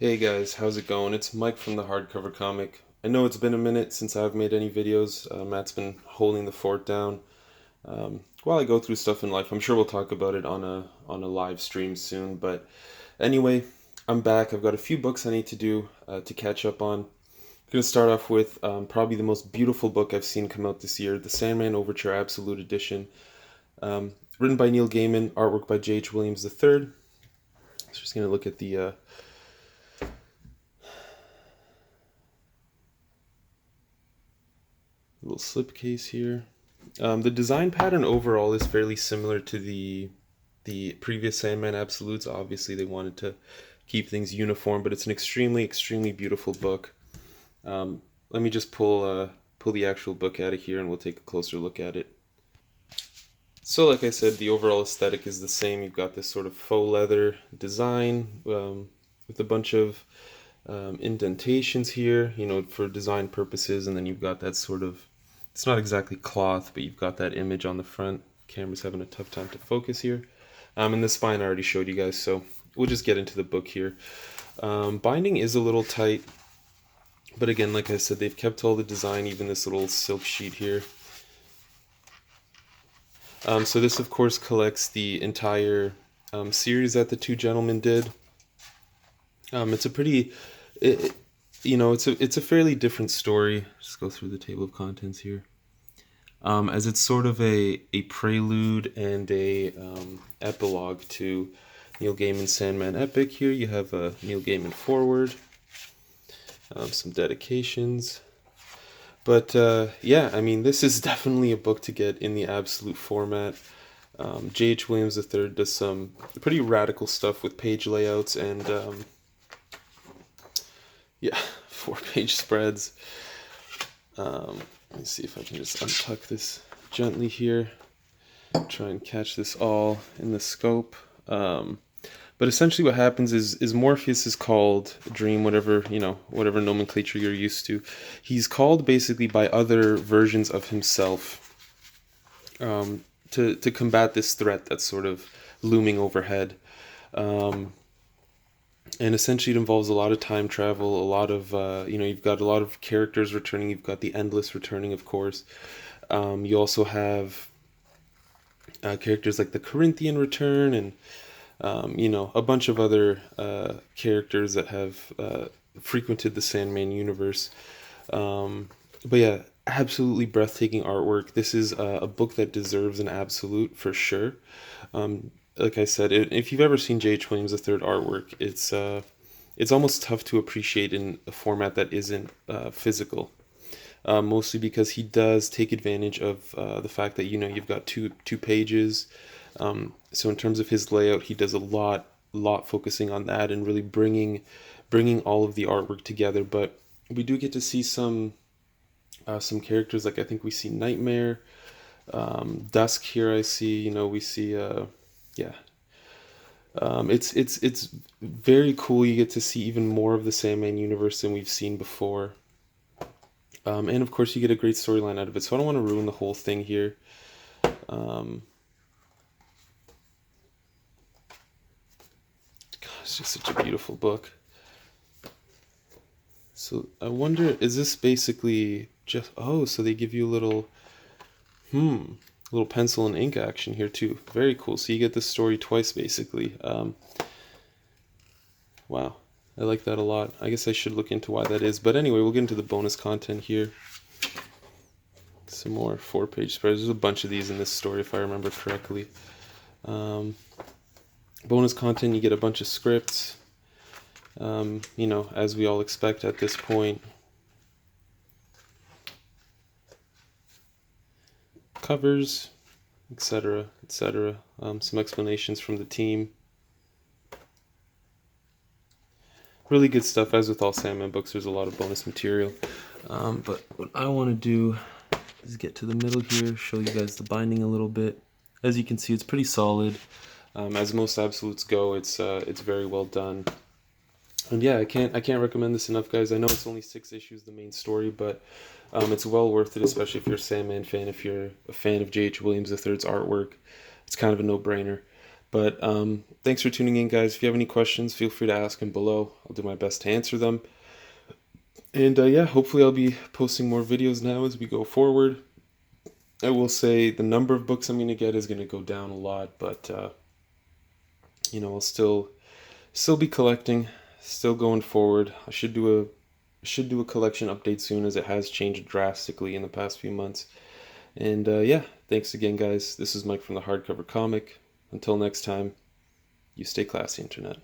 Hey guys, how's it going? It's Mike from the Hardcover Comic. I know it's been a minute since I've made any videos. Matt's been holding the fort down while I go through stuff in life. I'm sure we'll talk about it on a live stream soon. But anyway, I'm back. I've got a few books I need to do to catch up on. I'm gonna start off with probably the most beautiful book I've seen come out this year, the Sandman Overture Absolute Edition, written by Neil Gaiman, artwork by J.H. Williams III. So just gonna look at the little slipcase here. The design pattern overall is fairly similar to the previous Sandman Absolutes. Obviously, they wanted to keep things uniform, but it's an extremely beautiful book. Let me just pull the actual book out of here, and we'll take a closer look at it. So, like I said, the overall aesthetic is the same. You've got this sort of faux leather design with a bunch of indentations here, for design purposes, and then you've got that sort of, it's not exactly cloth, but you've got that image on the front. Camera's having a tough time to focus here. And the spine I already showed you guys, so we'll just get into the book here. Binding is a little tight, but again, like I said, they've kept all the design, even this little silk sheet here. So this, of course, collects the entire series that the two gentlemen did. It's a pretty, it, it's a fairly different story. Just go through the table of contents here. As it's sort of a prelude and a epilogue to Neil Gaiman's Sandman epic. Here you have a Neil Gaiman foreword, some dedications. But yeah, I mean, this is definitely a book to get in the absolute format. J.H. Williams III does some pretty radical stuff with page layouts and yeah, 4-page spreads. Let me see if I can just untuck this gently here. Try and catch this all in the scope. But essentially what happens is Morpheus is called Dream, whatever nomenclature you're used to. He's called basically by other versions of himself to combat this threat that's sort of looming overhead. And essentially it involves a lot of time travel, a lot of you've got a lot of characters returning. You've got the Endless returning, of course. You also have characters like the Corinthian return, and a bunch of other characters that have frequented the Sandman universe. But yeah, absolutely breathtaking artwork. This is a book that deserves an absolute for sure. Like I said, if you've ever seen J.H. Williams III artwork, it's almost tough to appreciate in a format that isn't physical. Mostly because he does take advantage of the fact that you've got two pages. So in terms of his layout, he does a lot focusing on that and really bringing all of the artwork together. But we do get to see some characters, like I think we see Nightmare, Dusk here. I see, we see yeah. It's very cool. You get to see even more of the Sandman universe than we've seen before. And of course, you get a great storyline out of it. So I don't want to ruin the whole thing here. God, it's just such a beautiful book. So I wonder, is this basically just, oh, so they give you a little pencil and ink action here too. Very cool. So you get this story twice basically. Wow. I like that a lot. I guess I should look into why that is. But anyway, we'll get into the bonus content here. Some more 4-page spreads. There's a bunch of these in this story if I remember correctly. Bonus content, you get a bunch of scripts. As we all expect at this point. Covers, etc., etc. Some explanations from the team. Really good stuff. As with all Sandman books, there's a lot of bonus material. But what I want to do is get to the middle here, show you guys the binding a little bit. As you can see, it's pretty solid. As most absolutes go, it's very well done. And yeah, I can't recommend this enough, guys. I know it's only 6 issues, the main story, but it's well worth it, especially if you're a Sandman fan. If you're a fan of J.H. Williams III's artwork, it's kind of a no-brainer. But thanks for tuning in, guys. If you have any questions, feel free to ask them below. I'll do my best to answer them. And yeah, hopefully I'll be posting more videos now as we go forward. I will say the number of books I'm going to get is going to go down a lot, but I'll still be collecting, still going forward. I should do a collection update soon, as it has changed drastically in the past few months. And yeah, thanks again, guys. This is Mike from the Hardcover Comic. Until next time, you stay classy, Internet.